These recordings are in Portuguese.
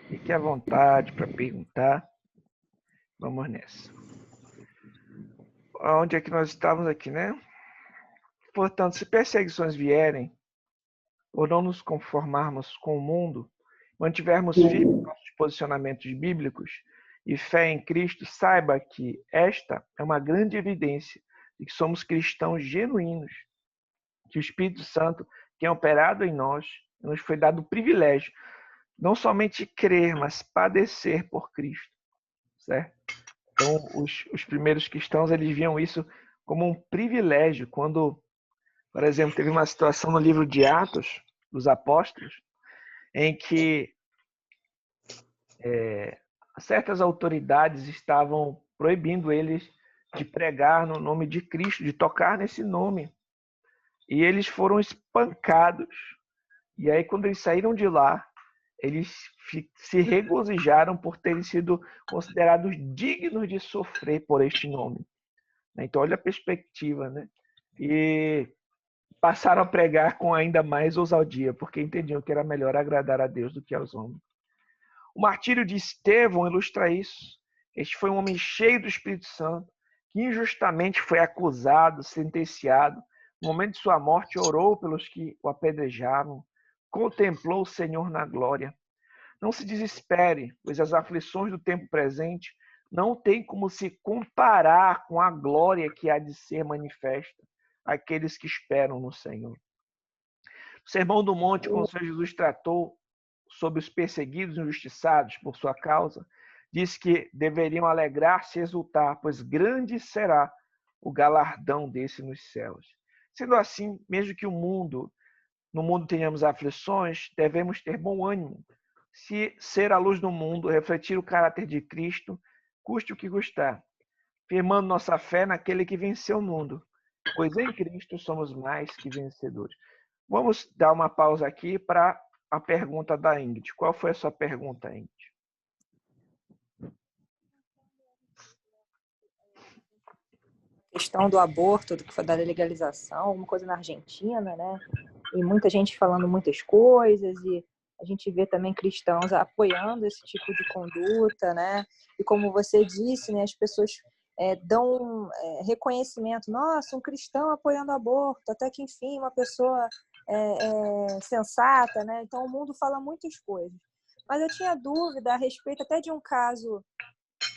Fique à vontade para perguntar. Vamos nessa. Onde é que nós estávamos aqui, né? Portanto, se perseguições vierem, ou não nos conformarmos com o mundo, mantivermos firmes nossos posicionamentos bíblicos e fé em Cristo, saiba que esta é uma grande evidência de que somos cristãos genuínos, que o Espírito Santo tem operado em nós, nos foi dado o privilégio não somente crer, mas padecer por Cristo, certo? Então, os primeiros cristãos, eles viam isso como um privilégio. Quando, por exemplo, teve uma situação no livro de Atos dos Apóstolos, em que certas autoridades estavam proibindo eles de pregar no nome de Cristo, de tocar nesse nome. E eles foram espancados. E aí, quando eles saíram de lá, eles se regozijaram por terem sido considerados dignos de sofrer por este nome. Então, olha a perspectiva, né? E passaram a pregar com ainda mais ousadia, porque entendiam que era melhor agradar a Deus do que aos homens. O martírio de Estevão ilustra isso. Este foi um homem cheio do Espírito Santo, que injustamente foi acusado, sentenciado. No momento de sua morte, orou pelos que o apedrejavam, contemplou o Senhor na glória. Não se desespere, pois as aflições do tempo presente não têm como se comparar com a glória que há de ser manifesta àqueles que esperam no Senhor. O Sermão do Monte, quando o Senhor Jesus tratou sobre os perseguidos e injustiçados por sua causa, diz que deveriam alegrar-se e exultar, pois grande será o galardão desse nos céus. Sendo assim, mesmo que no mundo tenhamos aflições, devemos ter bom ânimo. Se ser a luz do mundo, refletir o caráter de Cristo, custe o que custar, firmando nossa fé naquele que venceu o mundo, pois em Cristo somos mais que vencedores. Vamos dar uma pausa aqui para a pergunta da Ingrid. Qual foi a sua pergunta, Ingrid? Questão do aborto, do que foi da legalização, uma coisa na Argentina, né? E muita gente falando muitas coisas, e a gente vê também cristãos apoiando esse tipo de conduta, né? E como você disse, né, as pessoas dão reconhecimento. Nossa, um cristão apoiando o aborto, até que enfim, uma pessoa sensata, né? Então o mundo fala muitas coisas. Mas eu tinha dúvida a respeito até de um caso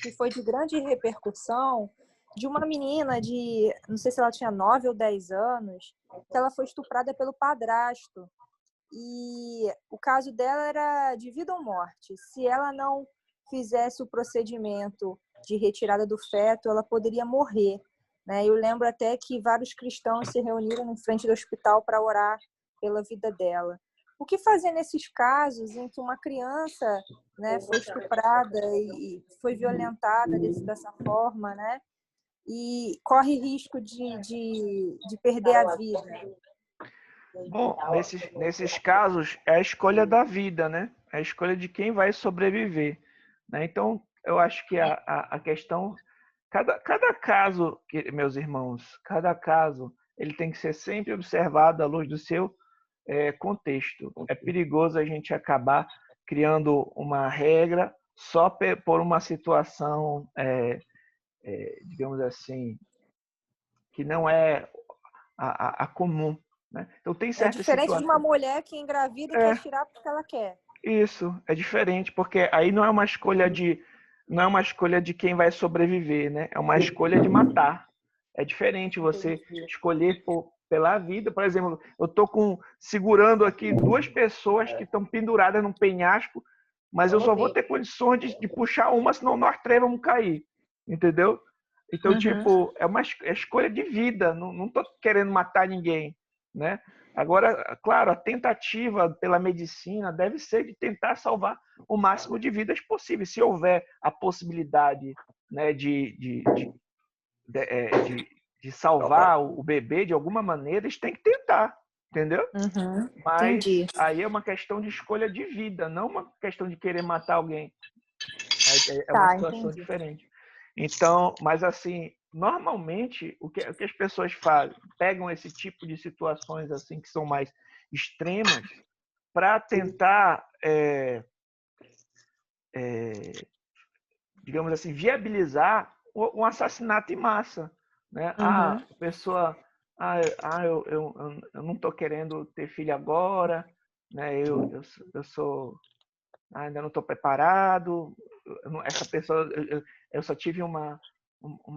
que foi de grande repercussão, de uma menina de, não sei se ela tinha 9 ou 10 anos, que ela foi estuprada pelo padrasto. E o caso dela era de vida ou morte. Se ela não fizesse o procedimento de retirada do feto, ela poderia morrer, né? Eu lembro até que vários cristãos se reuniram em frente do hospital para orar pela vida dela. O que fazer nesses casos em que uma criança, né, foi estuprada e foi violentada dessa forma, né? E corre risco de perder a vida? Bom, nesses casos, é a escolha da vida, né? É a escolha de quem vai sobreviver. Né? Então, eu acho que a questão... Cada caso, meus irmãos, cada caso, ele tem que ser sempre observado à luz do seu contexto. É perigoso a gente acabar criando uma regra só por uma situação, digamos assim, que não é a comum. Né? Então, tem É certas diferente de uma situações. mulher que engravida e quer tirar porque ela quer. Isso, é diferente, porque aí não é uma escolha de quem vai sobreviver, né? É uma escolha de matar. É diferente você escolher pela vida. Por exemplo, eu estou segurando aqui duas pessoas que estão penduradas num penhasco, mas eu só vou ter condições de puxar uma, senão nós três vamos cair. Entendeu? Então, tipo, é uma escolha de vida. Não estou querendo matar ninguém, né? Agora, claro, a tentativa pela medicina deve ser de tentar salvar o máximo de vidas possíveis. Se houver a possibilidade, né, de salvar o bebê de alguma maneira, eles têm que tentar, entendeu? Mas Entendi. aí é uma questão de escolha de vida, não uma questão de querer matar alguém. É uma Tá, situação entendi. diferente. Então, mas assim, normalmente o que as pessoas fazem, pegam esse tipo de situações assim que são mais extremas para tentar digamos assim, viabilizar um assassinato em massa, né? Uhum. A pessoa, eu não estou querendo ter filho agora, né? Eu sou, ainda não estou preparado. Essa pessoa, eu só tive uma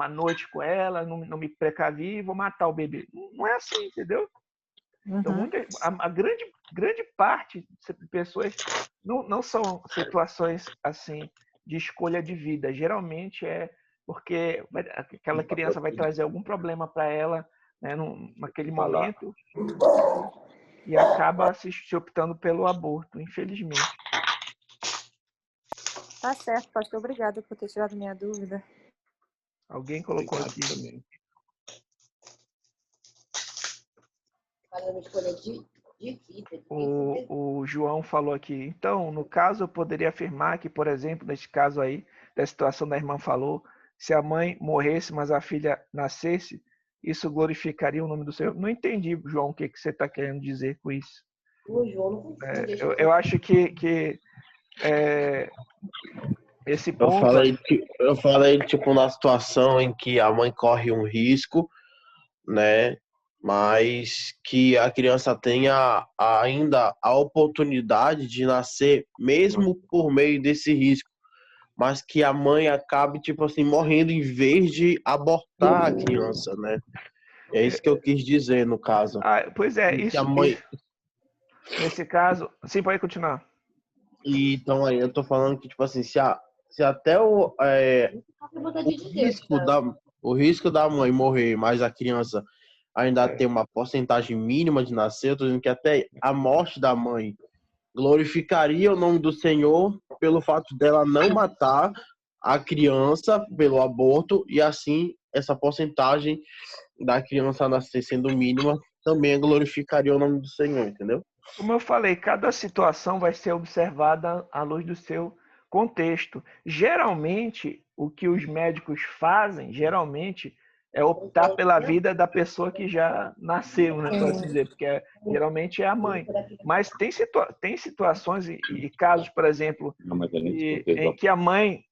noite com ela, não me precavi, vou matar o bebê. Não é assim, entendeu? Então, Uhum. a grande parte de pessoas não são situações assim de escolha de vida. Geralmente é porque aquela criança vai trazer algum problema para ela, né, naquele momento, e acaba se optando pelo aborto, infelizmente. Tá certo, pastor. Obrigada por ter tirado minha dúvida. Alguém colocou Obrigado aqui. também. Fazer uma escolha de vida. O João falou aqui. Então, no caso, eu poderia afirmar que, por exemplo, nesse caso aí, da situação da irmã falou, se a mãe morresse, mas a filha nascesse, isso glorificaria o nome do Senhor. Não entendi, João, o que você está querendo dizer com isso. O João não confunde. Eu acho que esse Eu ponto... falei, tipo, na situação em que a mãe corre um risco, né? Mas que a criança tenha ainda a oportunidade de nascer, mesmo por meio desse risco. Mas que a mãe acabe, tipo assim, morrendo em vez de abortar a criança, né? É isso que eu quis dizer, no caso. Pois é, Que a mãe... Nesse caso... Sim, pode continuar. E, então, aí, eu tô falando que, tipo assim, se até o risco da mãe morrer, mas a criança ainda tem uma porcentagem mínima de nascer, eu tô dizendo que até a morte da mãe glorificaria o nome do Senhor pelo fato dela não matar a criança pelo aborto, e assim essa porcentagem da criança nascer sendo mínima também glorificaria o nome do Senhor, entendeu? Como eu falei, cada situação vai ser observada à luz do seu contexto. Geralmente, o que os médicos fazem, é optar pela vida da pessoa que já nasceu, né, por assim dizer, porque geralmente é a mãe. Mas tem situações e casos, por exemplo, em que a mãe,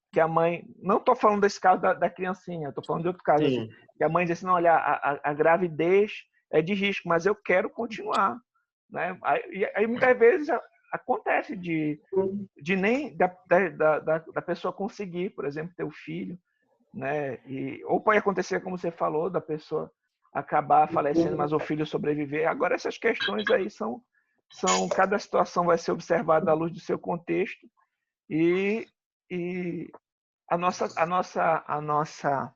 não estou falando desse caso da criancinha, estou falando de outro caso, assim, que a mãe diz assim, não, olha, a gravidez é de risco, mas eu quero continuar. Né? Aí muitas vezes acontece de nem da pessoa conseguir, por exemplo, ter o filho, né? Ou pode acontecer, como você falou, da pessoa acabar falecendo, mas o filho sobreviver. Agora, essas questões aí cada situação vai ser observada à luz do seu contexto, e a nossa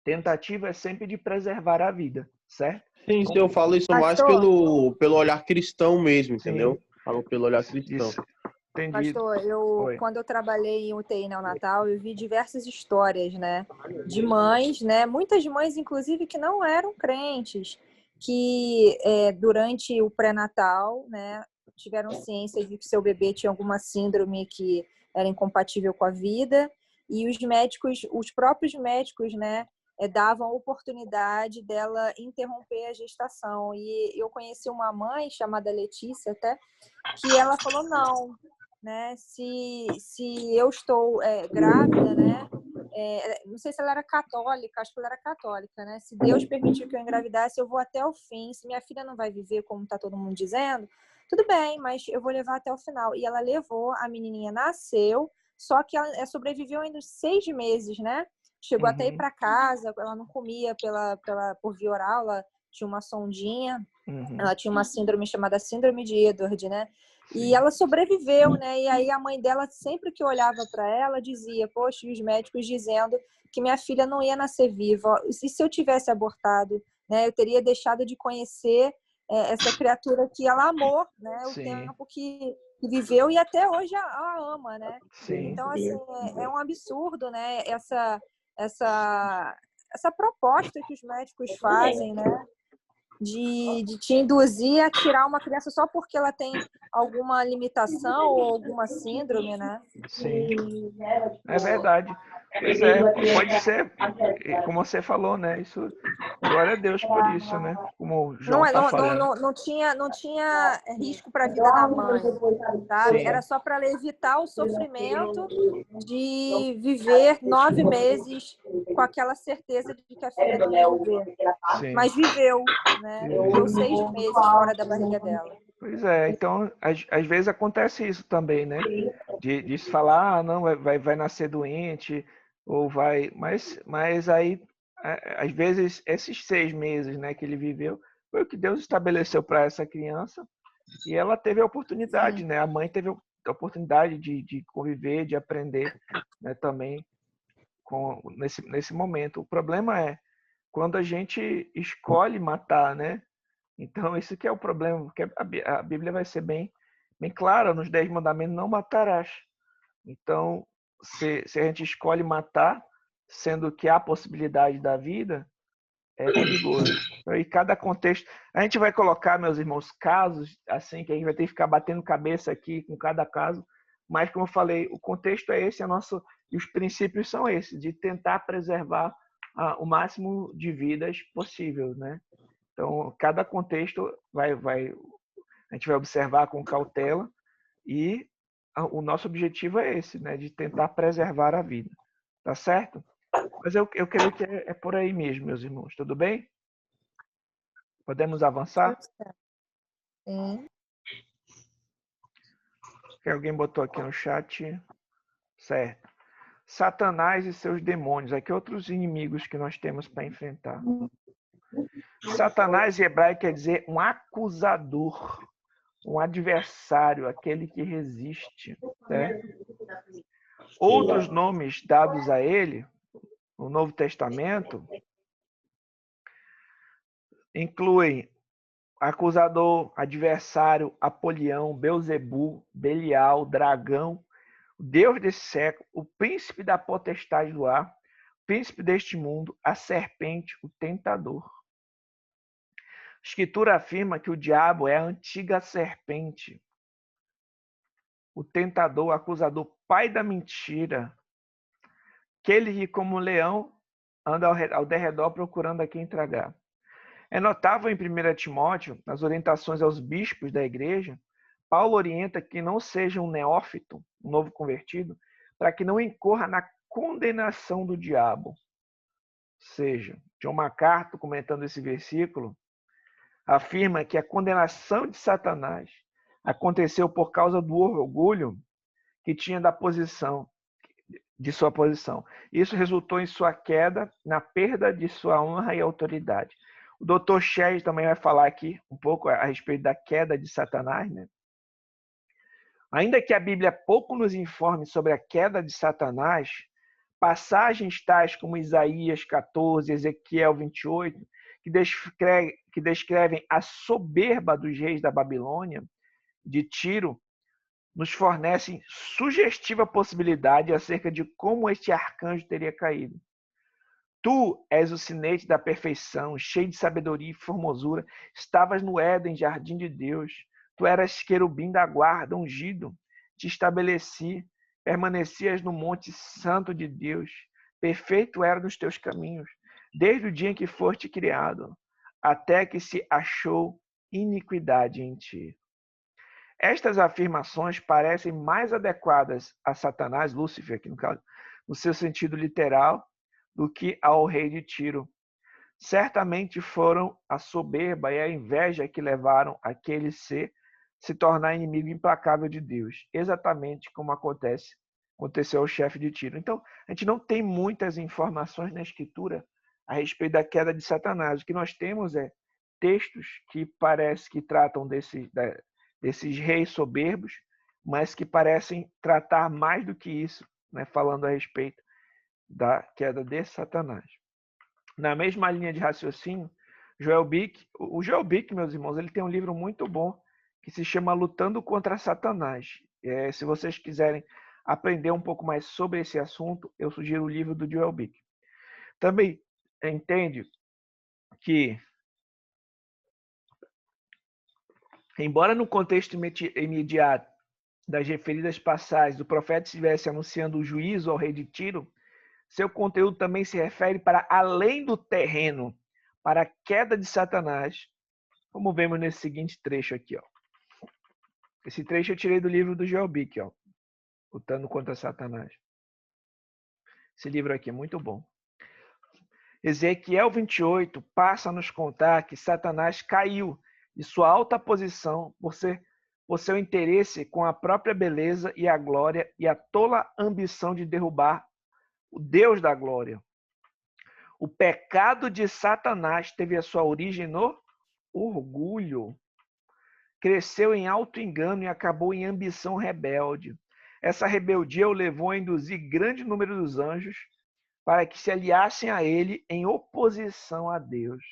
tentativa é sempre de preservar a vida, certo? Sim, eu falo isso mais pelo olhar cristão mesmo, entendeu? Falo pelo olhar cristão. Isso. Entendi. Pastor, quando eu trabalhei em UTI neonatal, eu vi diversas histórias, né, de mães, né, muitas mães, inclusive, que não eram crentes, que durante o pré-natal, né, tiveram ciência de que seu bebê tinha alguma síndrome que era incompatível com a vida, e os próprios médicos, né, davam a oportunidade dela interromper a gestação. E eu conheci uma mãe chamada Letícia, até, que ela falou não, né? Se eu estou grávida, né? Não sei se ela era católica, acho que ela era católica, né? Se Deus permitiu que eu engravidasse, eu vou até o fim. Se minha filha não vai viver como está todo mundo dizendo, tudo bem, mas eu vou levar até o final. E ela levou, a menininha nasceu, só que ela sobreviveu ainda 6 meses, né? Chegou até ir para casa, ela não comia por via oral, ela tinha uma sondinha, ela tinha uma síndrome chamada síndrome de Edward, né? E ela sobreviveu, né? E aí a mãe dela, sempre que olhava para ela, dizia, poxa, e os médicos dizendo que minha filha não ia nascer viva. E se eu tivesse abortado, né? Eu teria deixado de conhecer essa criatura que ela amou, né? O tempo que viveu e até hoje a ama, né? Sim. Então, assim, é um absurdo, né? Essa proposta que os médicos fazem, né? De te induzir a tirar uma criança só porque ela tem alguma limitação ou alguma síndrome, né? Sim, é verdade. Pois é, pode ser, como você falou, né? Isso, glória a Deus por isso, né? Como o João está falando. Não tinha risco para a vida da mãe, sabe? Sim. Era só para ela evitar o sofrimento de viver 9 meses com aquela certeza de que a filha não ia viver. Sim. Mas viveu, né? Viveu 6 meses fora da barriga dela. Pois é, então às vezes acontece isso também, né? De se falar, ah, não, vai nascer doente, ou vai. Mas aí, às vezes, esses 6 meses, né, que ele viveu, foi o que Deus estabeleceu para essa criança, e ela teve a oportunidade, Sim. né? A mãe teve a oportunidade de conviver, de aprender, né, também nesse momento. O problema é quando a gente escolhe matar, né? Então, esse que é o problema, porque a Bíblia vai ser bem clara nos 10 mandamentos, não matarás. Então, se a gente escolhe matar, sendo que há possibilidade da vida, é perigoso. E cada contexto... A gente vai colocar, meus irmãos, casos, assim, que a gente vai ter que ficar batendo cabeça aqui com cada caso, mas, como eu falei, o contexto é esse, e os princípios são esses, de tentar preservar o máximo de vidas possível, né? Então, cada contexto a gente vai observar com cautela e o nosso objetivo é esse, né? De tentar preservar a vida. Tá certo? Mas eu creio que é por aí mesmo, meus irmãos. Tudo bem? Podemos avançar? Sim. Que alguém botou aqui no chat. Certo. Satanás e seus demônios. Aqui outros inimigos que nós temos para enfrentar. Satanás em hebraico quer dizer um acusador, um adversário, aquele que resiste. Certo? Outros nomes dados a ele no Novo Testamento incluem acusador, adversário, Apolião, Belzebu, Belial, dragão, o Deus desse século, o príncipe da potestade do ar, o príncipe deste mundo, a serpente, o tentador. A Escritura afirma que o diabo é a antiga serpente, o tentador, o acusador, pai da mentira, aquele que, como leão, anda ao derredor procurando a quem tragar. É notável em 1 Timóteo, nas orientações aos bispos da igreja, Paulo orienta que não seja um neófito, um novo convertido, para que não incorra na condenação do diabo. Ou seja, John MacArthur, comentando esse versículo, afirma que a condenação de Satanás aconteceu por causa do orgulho que tinha de sua posição. Isso resultou em sua queda, na perda de sua honra e autoridade. O Dr. Shed também vai falar aqui um pouco a respeito da queda de Satanás, né? Ainda que a Bíblia pouco nos informe sobre a queda de Satanás, passagens tais como Isaías 14, Ezequiel 28, que descrevem a soberba dos reis da Babilônia, de Tiro, nos fornecem sugestiva possibilidade acerca de como este arcanjo teria caído. Tu és o sinete da perfeição, cheio de sabedoria e formosura. Estavas no Éden, jardim de Deus. Tu eras querubim da guarda, ungido. Te estabeleci, permanecias no monte santo de Deus. Perfeito era nos teus caminhos, desde o dia em que foste criado, até que se achou iniquidade em ti. Estas afirmações parecem mais adequadas a Satanás, Lúcifer, aqui no caso, no seu sentido literal, do que ao rei de Tiro. Certamente foram a soberba e a inveja que levaram aquele ser se tornar inimigo implacável de Deus, exatamente como aconteceu ao chefe de Tiro. Então, a gente não tem muitas informações na Escritura a respeito da queda de Satanás. O que nós temos é textos que parece que tratam desses reis soberbos, mas que parecem tratar mais do que isso, né, falando a respeito da queda de Satanás. Na mesma linha de raciocínio, o Joel Bick, meus irmãos, ele tem um livro muito bom que se chama Lutando contra Satanás. Se vocês quiserem aprender um pouco mais sobre esse assunto, eu sugiro o livro do Joel Bick. Também entende que Embora no contexto imediato das referidas passagens o profeta estivesse anunciando o juízo ao rei de Tiro, seu conteúdo também se refere para além do terreno, para a queda de Satanás, como vemos nesse seguinte trecho aqui. Ó. Esse trecho eu tirei do livro do Joelbic, ó, Lutando contra Satanás. Esse livro aqui é muito bom. Ezequiel 28 passa a nos contar que Satanás caiu de sua alta posição por seu interesse com a própria beleza e a glória e a tola ambição de derrubar o Deus da glória. O pecado de Satanás teve a sua origem no orgulho. Cresceu em auto-engano e acabou em ambição rebelde. Essa rebeldia o levou a induzir grande número dos anjos para que se aliassem a ele em oposição a Deus.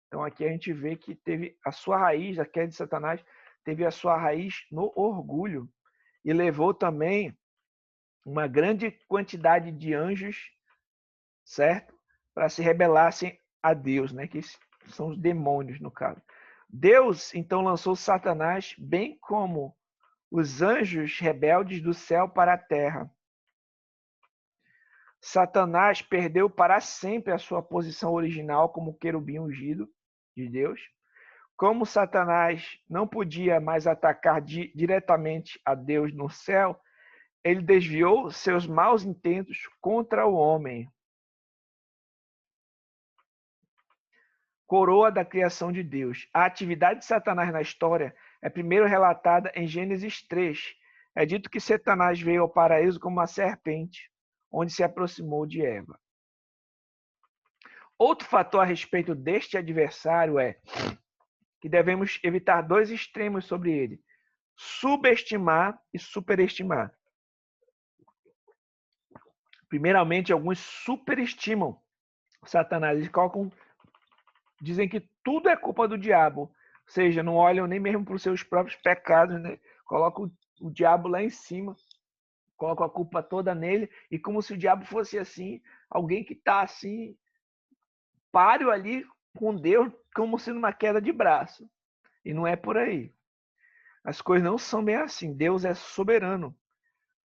Então aqui a gente vê que teve a sua raiz, a queda de Satanás, teve a sua raiz no orgulho e levou também uma grande quantidade de anjos, certo? Para se rebelassem a Deus, né? Que são os demônios, no caso. Deus, então, lançou Satanás, bem como os anjos rebeldes do céu para a terra. Satanás perdeu para sempre a sua posição original como querubim ungido de Deus. Como Satanás não podia mais atacar diretamente a Deus no céu, ele desviou seus maus intentos contra o homem. Coroa da criação de Deus. A atividade de Satanás na história é primeiro relatada em Gênesis 3. É dito que Satanás veio ao paraíso como uma serpente, onde se aproximou de Eva. Outro fator a respeito deste adversário é que devemos evitar dois extremos sobre ele: subestimar e superestimar. Primeiramente, alguns superestimam Satanás. Eles dizem que tudo é culpa do diabo. Ou seja, não olham nem mesmo para os seus próprios pecados, né? Colocam o diabo lá em cima, colocam a culpa toda nele, e como se o diabo fosse assim, alguém que está assim, páreo ali com Deus, como se numa queda de braço. E não é por aí. As coisas não são bem assim. Deus é soberano.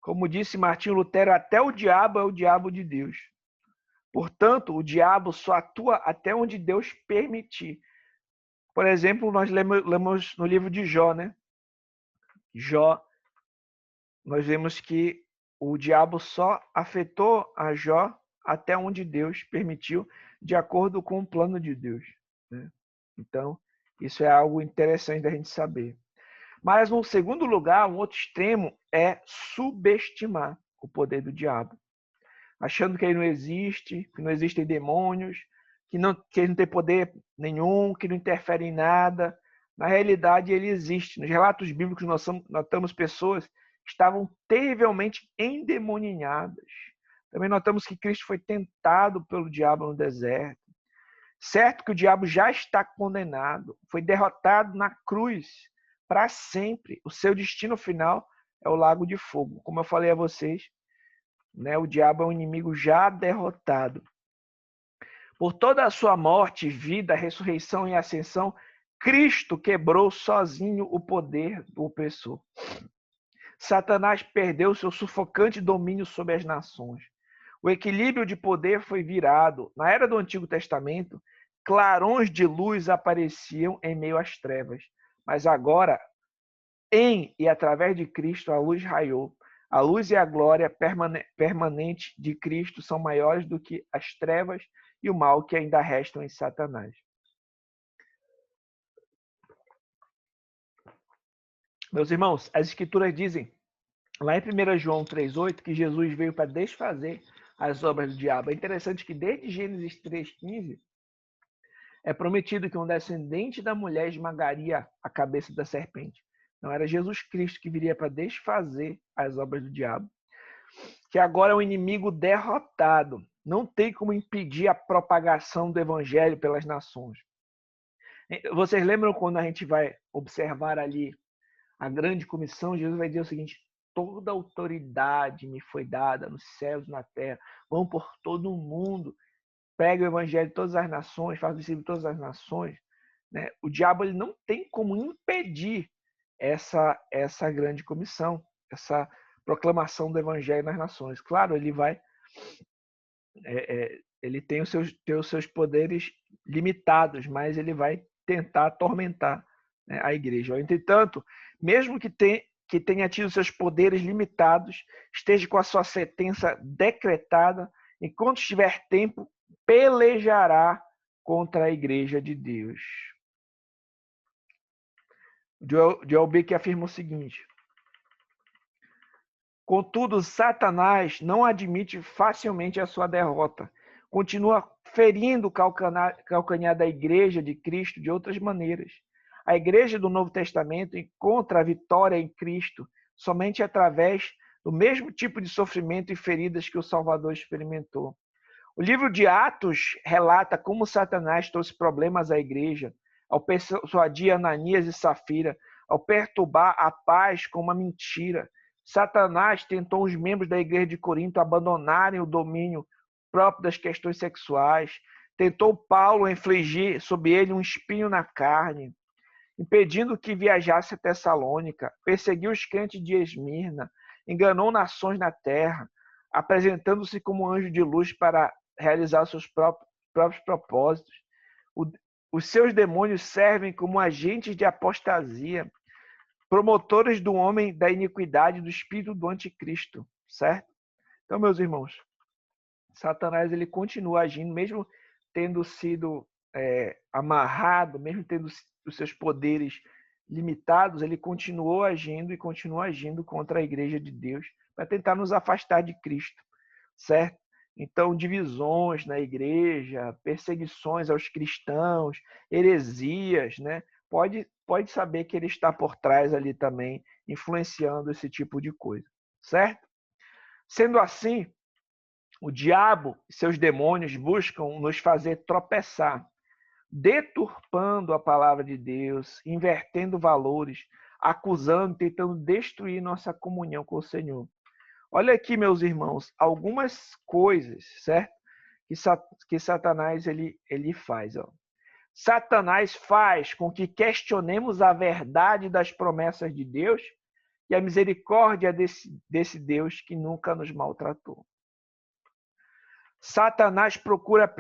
Como disse Martinho Lutero, até o diabo é o diabo de Deus. Portanto, o diabo só atua até onde Deus permitir. Por exemplo, nós lemos no livro de Jó, né? Jó, nós vemos que o diabo só afetou a Jó até onde Deus permitiu, de acordo com o plano de Deus, né? Então, isso é algo interessante da gente saber. Mas, no segundo lugar, um outro extremo é subestimar o poder do diabo, achando que ele não existe, que não existem demônios, que ele não tem poder nenhum, que não interfere em nada. Na realidade, ele existe. Nos relatos bíblicos, nós notamos pessoas que estavam terrivelmente endemoninhadas. Também notamos que Cristo foi tentado pelo diabo no deserto. Certo que o diabo já está condenado, foi derrotado na cruz para sempre. O seu destino final é o lago de fogo. Como eu falei a vocês, né, o diabo é um inimigo já derrotado. Por toda a sua morte, vida, ressurreição e ascensão, Cristo quebrou sozinho o poder do opressor. Satanás perdeu seu sufocante domínio sobre as nações. O equilíbrio de poder foi virado. Na era do Antigo Testamento, clarões de luz apareciam em meio às trevas. Mas agora, em e através de Cristo, a luz raiou. A luz e a glória permanente de Cristo são maiores do que as trevas e o mal que ainda restam em Satanás. Meus irmãos, as Escrituras dizem, lá em 1 João 3,8, que Jesus veio para desfazer as obras do diabo. É interessante que desde Gênesis 3,15 é prometido que um descendente da mulher esmagaria a cabeça da serpente. Não era Jesus Cristo que viria para desfazer as obras do diabo, que agora é um inimigo derrotado. Não tem como impedir a propagação do evangelho pelas nações. Vocês lembram quando a gente vai observar ali a grande comissão? Jesus vai dizer o seguinte: toda autoridade me foi dada nos céus e na terra. Vão por todo o mundo, pregue o evangelho de todas as nações, faça discípulos de todas as nações. né? O diabo ele não tem como impedir essa grande comissão, essa proclamação do evangelho nas nações. Claro, ele vai, ele tem os seus poderes limitados, mas ele vai tentar atormentar, né, a igreja. Entretanto, mesmo que tenha tido seus poderes limitados, esteja com a sua sentença decretada, enquanto estiver tempo, pelejará contra a igreja de Deus. Joel Bick afirma o seguinte: contudo, Satanás não admite facilmente a sua derrota. Continua ferindo o calcanhar da igreja de Cristo de outras maneiras. A igreja do Novo Testamento encontra a vitória em Cristo somente através do mesmo tipo de sofrimento e feridas que o Salvador experimentou. O livro de Atos relata como Satanás trouxe problemas à igreja ao persuadir Ananias e Safira, ao perturbar a paz com uma mentira. Satanás tentou os membros da igreja de Corinto abandonarem o domínio próprio das questões sexuais. Tentou Paulo infligir sobre ele um espinho na carne, impedindo que viajasse a Tessalônica. Perseguiu os crentes de Esmirna, enganou nações na terra, apresentando-se como anjo de luz para realizar seus próprios propósitos. Os seus demônios servem como agentes de apostasia, promotores do homem da iniquidade, do espírito do anticristo, certo? Então, meus irmãos, Satanás ele continua agindo, mesmo tendo sido amarrado, mesmo tendo os seus poderes limitados, ele continuou agindo e continua agindo contra a igreja de Deus para tentar nos afastar de Cristo, certo? Então, divisões na igreja, perseguições aos cristãos, heresias, né? Pode saber que ele está por trás ali também, influenciando esse tipo de coisa, certo? Sendo assim, o diabo e seus demônios buscam nos fazer tropeçar, deturpando a palavra de Deus, invertendo valores, acusando, tentando destruir nossa comunhão com o Senhor. Olha aqui, meus irmãos, algumas coisas, certo? Que Satanás ele faz. Ó. Satanás faz com que questionemos a verdade das promessas de Deus e a misericórdia desse Deus que nunca nos maltratou. Satanás procura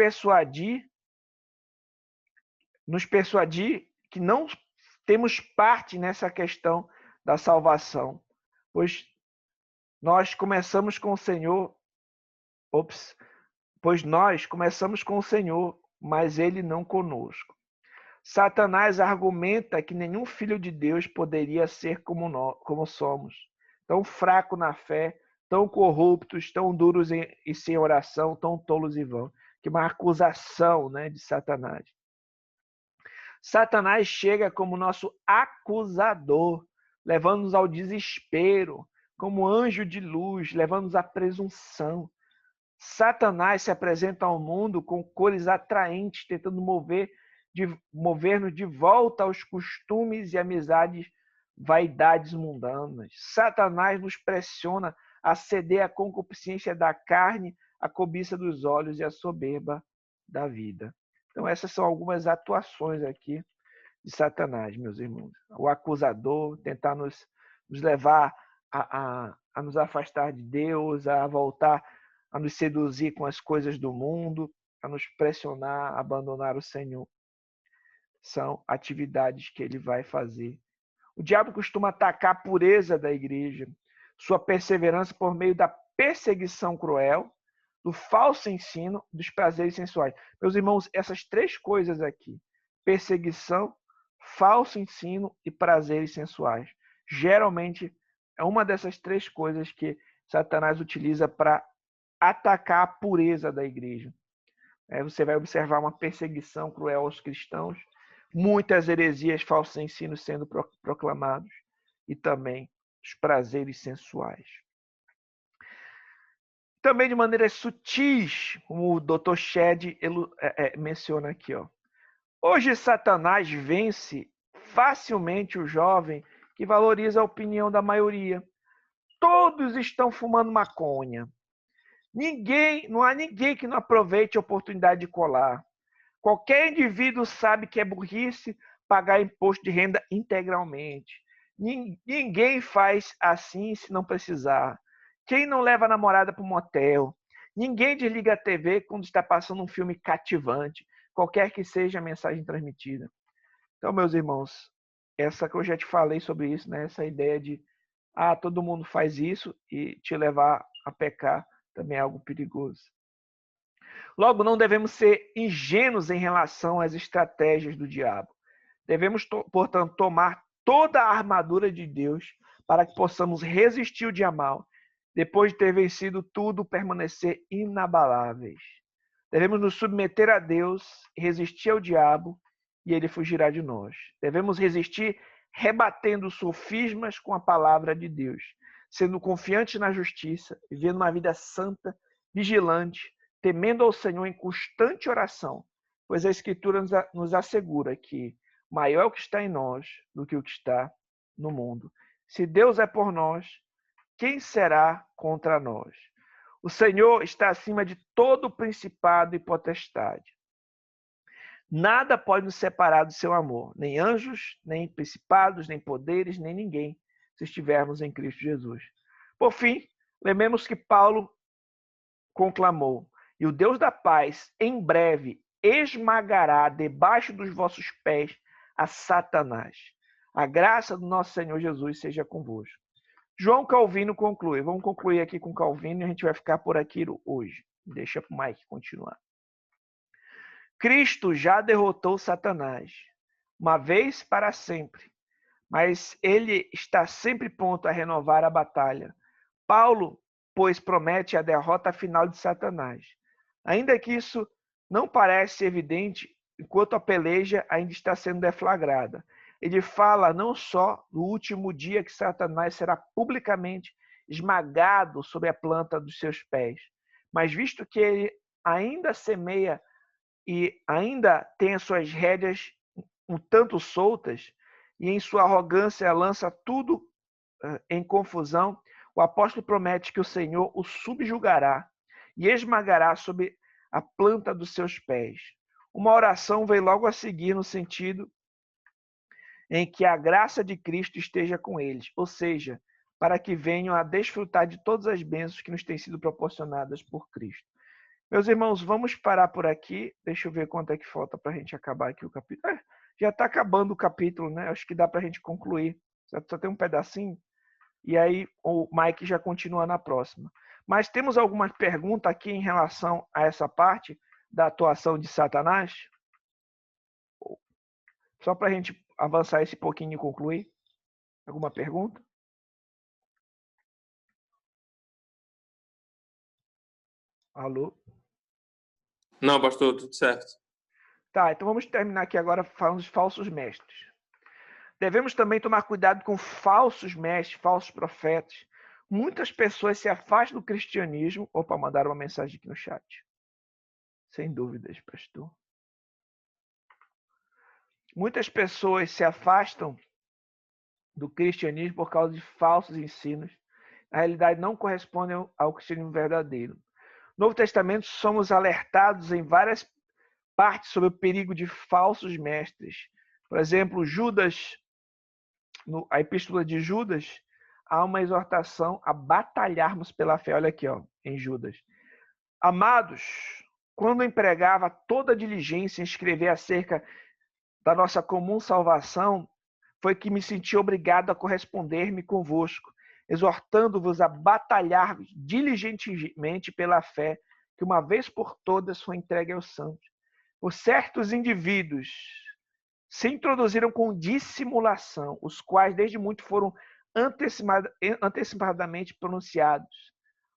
nos persuadir que não temos parte nessa questão da salvação, pois nós começamos com o Senhor, mas ele não conosco. Satanás argumenta que nenhum filho de Deus poderia ser como somos, tão fraco na fé, tão corruptos, tão duros e sem oração, tão tolos e vãos. Que uma acusação, né, de Satanás. Satanás chega como nosso acusador, levando-nos ao desespero, como anjo de luz, levando-nos à presunção. Satanás se apresenta ao mundo com cores atraentes, tentando mover-nos de volta aos costumes e amizades, vaidades mundanas. Satanás nos pressiona a ceder à concupiscência da carne, à cobiça dos olhos e à soberba da vida. Então, essas são algumas atuações aqui de Satanás, meus irmãos. O acusador, tentar nos levar a nos afastar de Deus, a voltar a nos seduzir com as coisas do mundo, a nos pressionar a abandonar o Senhor. São atividades que ele vai fazer. O diabo costuma atacar a pureza da igreja, sua perseverança por meio da perseguição cruel, do falso ensino, dos prazeres sensuais. Meus irmãos, essas três coisas aqui, perseguição, falso ensino e prazeres sensuais, geralmente é uma dessas três coisas que Satanás utiliza para atacar a pureza da igreja. Você vai observar uma perseguição cruel aos cristãos, muitas heresias, falsos ensinos sendo proclamados e também os prazeres sensuais. Também de maneiras sutis, como o Dr. Shedd menciona aqui. Ó. Hoje, Satanás vence facilmente o jovem que valoriza a opinião da maioria. Todos estão fumando maconha. Não há ninguém que não aproveite a oportunidade de colar. Qualquer indivíduo sabe que é burrice pagar imposto de renda integralmente. Ninguém faz assim se não precisar. Quem não leva a namorada para um motel? Ninguém desliga a TV quando está passando um filme cativante, qualquer que seja a mensagem transmitida. Então, meus irmãos, essa que eu já te falei sobre isso, né? Essa ideia de todo mundo faz isso e te levar a pecar também é algo perigoso. Logo, não devemos ser ingênuos em relação às estratégias do diabo. Devemos, portanto, tomar toda a armadura de Deus para que possamos resistir o dia mal. Depois de ter vencido tudo, permanecer inabaláveis. Devemos nos submeter a Deus, resistir ao diabo e ele fugirá de nós. Devemos resistir rebatendo sofismas com a palavra de Deus, sendo confiantes na justiça, vivendo uma vida santa, vigilante, temendo ao Senhor em constante oração, pois a Escritura nos assegura que maior é o que está em nós do que o que está no mundo. Se Deus é por nós, quem será contra nós? O Senhor está acima de todo principado e potestade. Nada pode nos separar do seu amor, nem anjos, nem principados, nem poderes, nem ninguém, se estivermos em Cristo Jesus. Por fim, lembremos que Paulo conclamou: e o Deus da paz, em breve, esmagará debaixo dos vossos pés a Satanás. A graça do nosso Senhor Jesus seja convosco. João Calvino conclui. Vamos concluir aqui com Calvino e a gente vai ficar por aqui hoje. Deixa para o Mike continuar. Cristo já derrotou Satanás, uma vez para sempre, mas ele está sempre pronto a renovar a batalha. Paulo, pois, promete a derrota final de Satanás. Ainda que isso não parece evidente, enquanto a peleja ainda está sendo deflagrada. Ele fala não só do último dia que Satanás será publicamente esmagado sob a planta dos seus pés, mas visto que ele ainda semeia e ainda tem as suas rédeas um tanto soltas, e em sua arrogância lança tudo em confusão, o apóstolo promete que o Senhor o subjugará e esmagará sob a planta dos seus pés. Uma oração vem logo a seguir no sentido em que a graça de Cristo esteja com eles, ou seja, para que venham a desfrutar de todas as bênçãos que nos têm sido proporcionadas por Cristo. Meus irmãos, vamos parar por aqui. Deixa eu ver quanto é que falta para a gente acabar aqui o capítulo. Já está acabando o capítulo, né? Acho que dá para a gente concluir. Só tem um pedacinho. E aí o Mike já continua na próxima. Mas temos algumas perguntas aqui em relação a essa parte da atuação de Satanás? Só para a gente avançar esse pouquinho e concluir. Alguma pergunta? Alô? Não, pastor, tudo certo. Tá, então vamos terminar aqui agora falando dos falsos mestres. Devemos também tomar cuidado com falsos mestres, falsos profetas. Muitas pessoas se afastam do cristianismo. Opa, mandaram uma mensagem aqui no chat. Sem dúvidas, pastor. Muitas pessoas se afastam do cristianismo por causa de falsos ensinos. Na realidade, não correspondem ao cristianismo verdadeiro. No Novo Testamento, somos alertados em várias partes sobre o perigo de falsos mestres. Por exemplo, Judas, a epístola de Judas, há uma exortação a batalharmos pela fé. Olha aqui, em Judas. Amados, quando empregava toda a diligência em escrever acerca da nossa comum salvação, foi que me senti obrigado a corresponder-me convosco, exortando-vos a batalhar diligentemente pela fé, que uma vez por todas foi entregue aos santos. Por certos indivíduos se introduziram com dissimulação, os quais desde muito foram antecipadamente pronunciados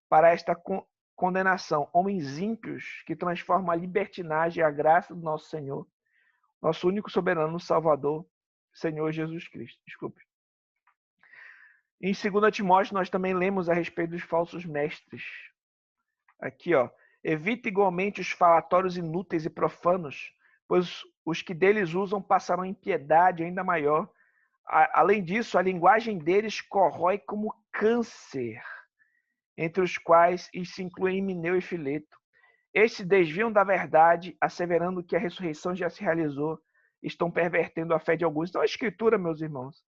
para esta condenação, homens ímpios que transformam a libertinagem e a graça do nosso Senhor, nosso único soberano Salvador, Senhor Jesus Cristo. Desculpe. Em 2 Timóteo, nós também lemos a respeito dos falsos mestres. Aqui, evita igualmente os falatórios inúteis e profanos, pois os que deles usam passarão impiedade ainda maior. Além disso, a linguagem deles corrói como câncer, entre os quais se incluem Himeneu e Fileto. Estes desviam da verdade, asseverando que a ressurreição já se realizou, estão pervertendo a fé de alguns. Então, a Escritura, meus irmãos,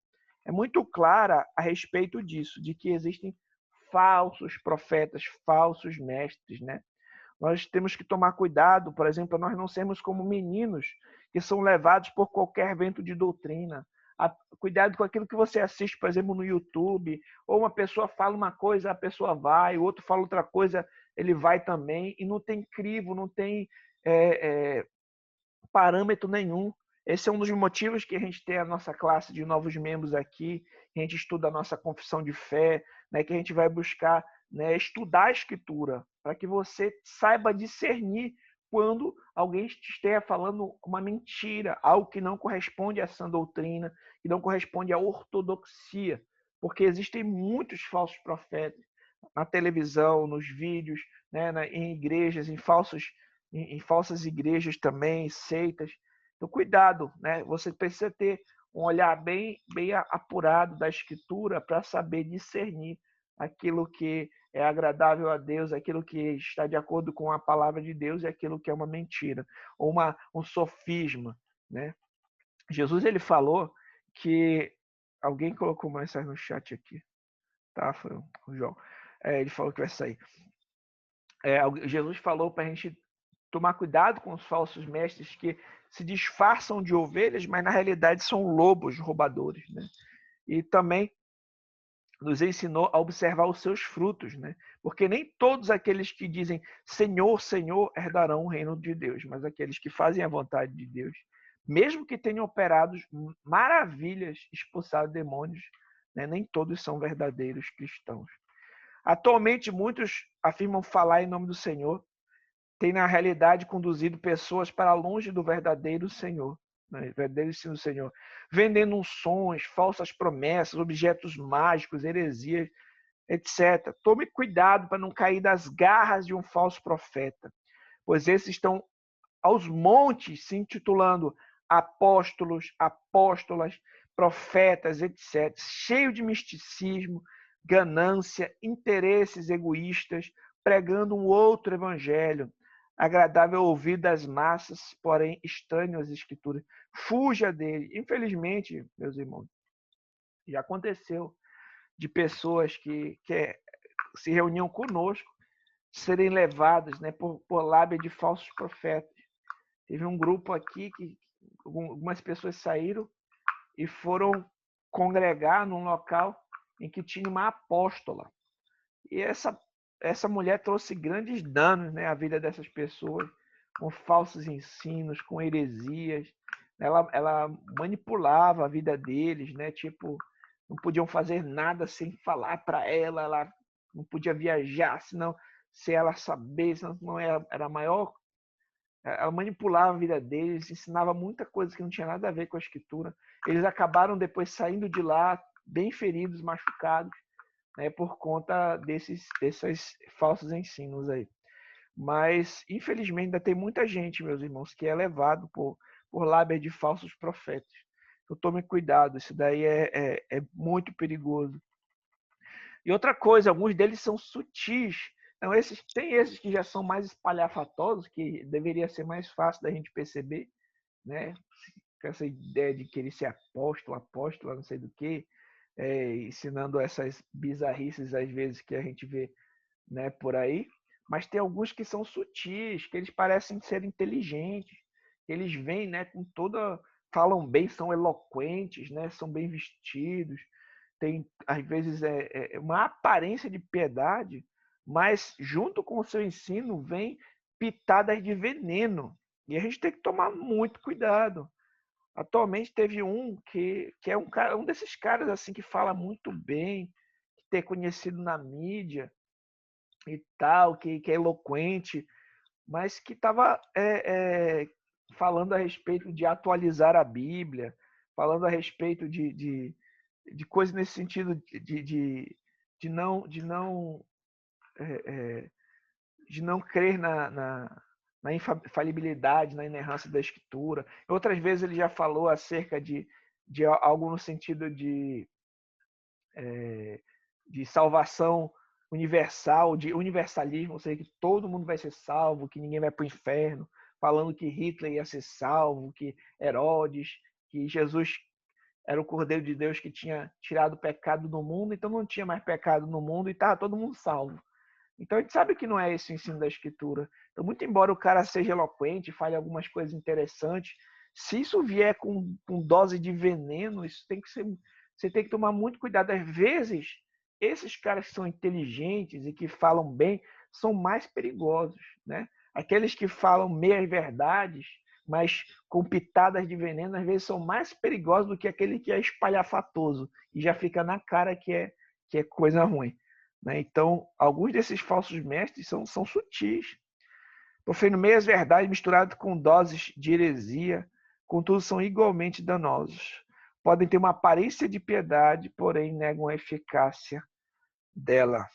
é muito clara a respeito disso, de que existem falsos profetas, falsos mestres, né? Nós temos que tomar cuidado, por exemplo, nós não sermos como meninos que são levados por qualquer vento de doutrina. Cuidado com aquilo que você assiste, por exemplo, no YouTube, ou uma pessoa fala uma coisa, a pessoa vai, o outro fala outra coisa, ele vai também, e não tem crivo, não tem parâmetro nenhum. Esse é um dos motivos que a gente tem a nossa classe de novos membros aqui, que a gente estuda a nossa confissão de fé, né, que a gente vai buscar, né, estudar a Escritura, para que você saiba discernir quando alguém esteja falando uma mentira, algo que não corresponde à sã doutrina, que não corresponde à ortodoxia, porque existem muitos falsos profetas na televisão, nos vídeos, né, em igrejas, em falsas igrejas também, seitas. Então, cuidado, né? Você precisa ter um olhar bem apurado da Escritura para saber discernir aquilo que é agradável a Deus, aquilo que está de acordo com a palavra de Deus e aquilo que é uma mentira, ou um sofisma, né? Jesus, ele falou que... Alguém colocou uma mensagem no chat aqui, tá? Foi o João. Ele falou que vai sair. Jesus falou para a gente tomar cuidado com os falsos mestres que se disfarçam de ovelhas, mas na realidade são lobos roubadores, né? E também nos ensinou a observar os seus frutos, né? Porque nem todos aqueles que dizem Senhor, Senhor, herdarão o reino de Deus, mas aqueles que fazem a vontade de Deus, mesmo que tenham operado maravilhas, expulsado demônios, né? Nem todos são verdadeiros cristãos. Atualmente, muitos afirmam falar em nome do Senhor, tem na realidade conduzido pessoas para longe do verdadeiro Senhor, né? Verdadeiro ensino do Senhor, vendendo unções, falsas promessas, objetos mágicos, heresias, etc. Tome cuidado para não cair das garras de um falso profeta, pois esses estão aos montes se intitulando apóstolos, apóstolas, profetas, etc., cheio de misticismo, ganância, interesses egoístas, pregando um outro evangelho, agradável ao ouvido das massas, porém estranho às Escrituras. Fuja dele. Infelizmente, meus irmãos, já aconteceu de pessoas que se reuniam conosco serem levadas, né, por lábia de falsos profetas. Teve um grupo aqui que algumas pessoas saíram e foram congregar num local em que tinha uma apóstola. E essa mulher trouxe grandes danos, né, à vida dessas pessoas, com falsos ensinos, com heresias. Ela manipulava a vida deles, né? Tipo, não podiam fazer nada sem falar para ela não podia viajar, senão se ela saber, senão não era a maior. Ela manipulava a vida deles, ensinava muita coisa que não tinha nada a ver com a Escritura. Eles acabaram depois saindo de lá bem feridos, machucados, né, por conta desses falsos ensinos aí. Mas, infelizmente, ainda tem muita gente, meus irmãos, que é levado por lábia de falsos profetas. Então, tome cuidado, isso daí é muito perigoso. E outra coisa, alguns deles são sutis. Então, tem esses que já são mais espalhafatosos, que deveria ser mais fácil da gente perceber, né? Com essa ideia de querer ser apóstolo, não sei do que, ensinando essas bizarrices às vezes que a gente vê, né, por aí. Mas tem alguns que são sutis, que eles parecem ser inteligentes, que eles vêm, né, com falam bem, são eloquentes, né, são bem vestidos, tem às vezes uma aparência de piedade, mas junto com o seu ensino vem pitadas de veneno. E a gente tem que tomar muito cuidado. Atualmente teve um que é um desses caras assim que fala muito bem, que tem conhecido na mídia e tal, que é eloquente, mas que estava falando a respeito de atualizar a Bíblia, falando a respeito de coisas nesse sentido de não crer na infalibilidade, na inerrância da Escritura. Outras vezes ele já falou acerca de algo no sentido de salvação universal, de universalismo, ou seja, que todo mundo vai ser salvo, que ninguém vai para o inferno, falando que Hitler ia ser salvo, que Herodes, que Jesus era o Cordeiro de Deus que tinha tirado o pecado do mundo, então não tinha mais pecado no mundo e estava todo mundo salvo. Então a gente sabe que não é esse o ensino da Escritura. Então, muito embora o cara seja eloquente, fale algumas coisas interessantes, se isso vier com dose de veneno, isso tem que ser, você tem que tomar muito cuidado. Às vezes, esses caras que são inteligentes e que falam bem são mais perigosos, né? Aqueles que falam meias verdades, mas com pitadas de veneno, às vezes são mais perigosos do que aquele que é espalhafatoso e já fica na cara que é coisa ruim. Né? Então, alguns desses falsos mestres são sutis. Proferindo meias verdades misturadas com doses de heresia, contudo são igualmente danosos. Podem ter uma aparência de piedade, porém negam a eficácia dela.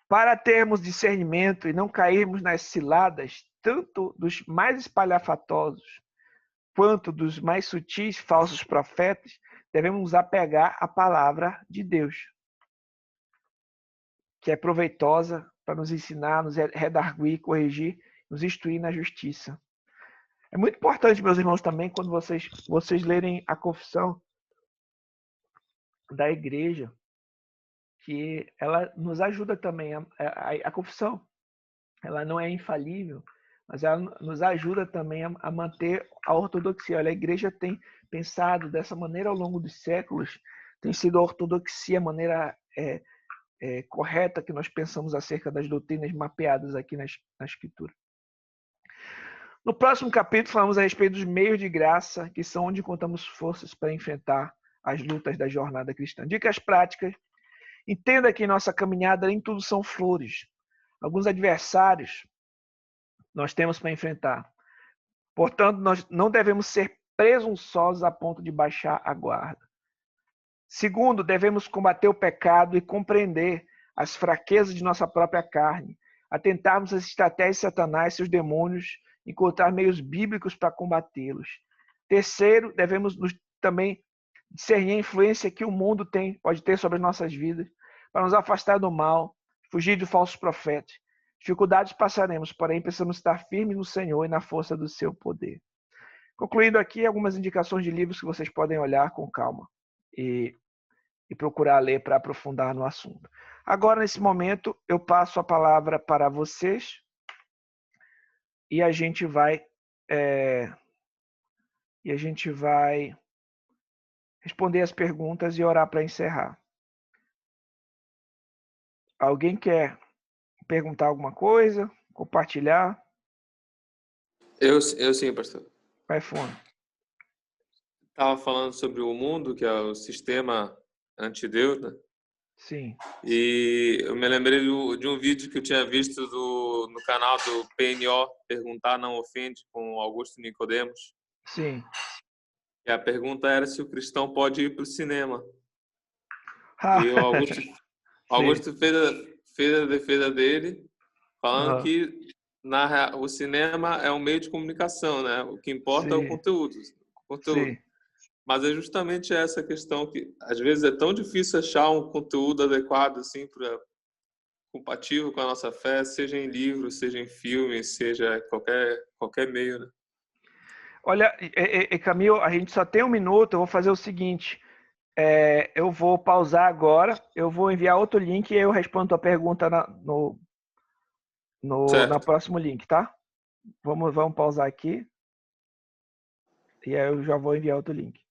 Para termos discernimento e não cairmos nas ciladas, tanto dos mais espalhafatosos quanto dos mais sutis falsos profetas, devemos nos apegar à palavra de Deus, que é proveitosa para nos ensinar, nos redarguir, corrigir, nos instruir na justiça. É muito importante, meus irmãos, também, quando vocês lerem a confissão da igreja, que ela nos ajuda também. A confissão, ela não é infalível, mas ela nos ajuda também a manter a ortodoxia. Olha, a igreja tem pensado dessa maneira ao longo dos séculos, tem sido a ortodoxia a maneira correta que nós pensamos acerca das doutrinas mapeadas aqui na Escritura. No próximo capítulo, falamos a respeito dos meios de graça, que são onde encontramos forças para enfrentar as lutas da jornada cristã. Dicas práticas. Entenda que em nossa caminhada nem tudo são flores. Alguns adversários nós temos para enfrentar. Portanto, nós não devemos ser presunçosos a ponto de baixar a guarda. Segundo, devemos combater o pecado e compreender as fraquezas de nossa própria carne, atentarmos às estratégias de Satanás e seus demônios, encontrar meios bíblicos para combatê-los. Terceiro, devemos também discernir a influência que o mundo pode ter sobre as nossas vidas, para nos afastar do mal, fugir de falsos profetas. Dificuldades passaremos, porém precisamos estar firmes no Senhor e na força do seu poder. Concluindo aqui, algumas indicações de livros que vocês podem olhar com calma e procurar ler para aprofundar no assunto. Agora, nesse momento, eu passo a palavra para vocês e a gente vai responder as perguntas e orar para encerrar. Alguém quer perguntar alguma coisa? Compartilhar? Eu sim, pastor. Vai fundo. Estava falando sobre o mundo, que é o sistema antideus, né? Sim. E eu me lembrei de um vídeo que eu tinha visto no canal do PNO, Perguntar Não Ofende, com Augusto Nicodemos. Sim. E a pergunta era se o cristão pode ir para o cinema. E o Augusto fez a defesa dele, falando que o cinema é um meio de comunicação, né? O que importa é o conteúdo. Sim. Mas é justamente essa questão que às vezes é tão difícil achar um conteúdo adequado assim compatível com a nossa fé, seja em livro, seja em filme, seja qualquer meio, né? Olha, Camilo, a gente só tem um minuto. Eu vou fazer o seguinte: eu vou pausar agora, eu vou enviar outro link e eu respondo a pergunta no próximo link, tá? Vamos pausar aqui e aí eu já vou enviar outro link.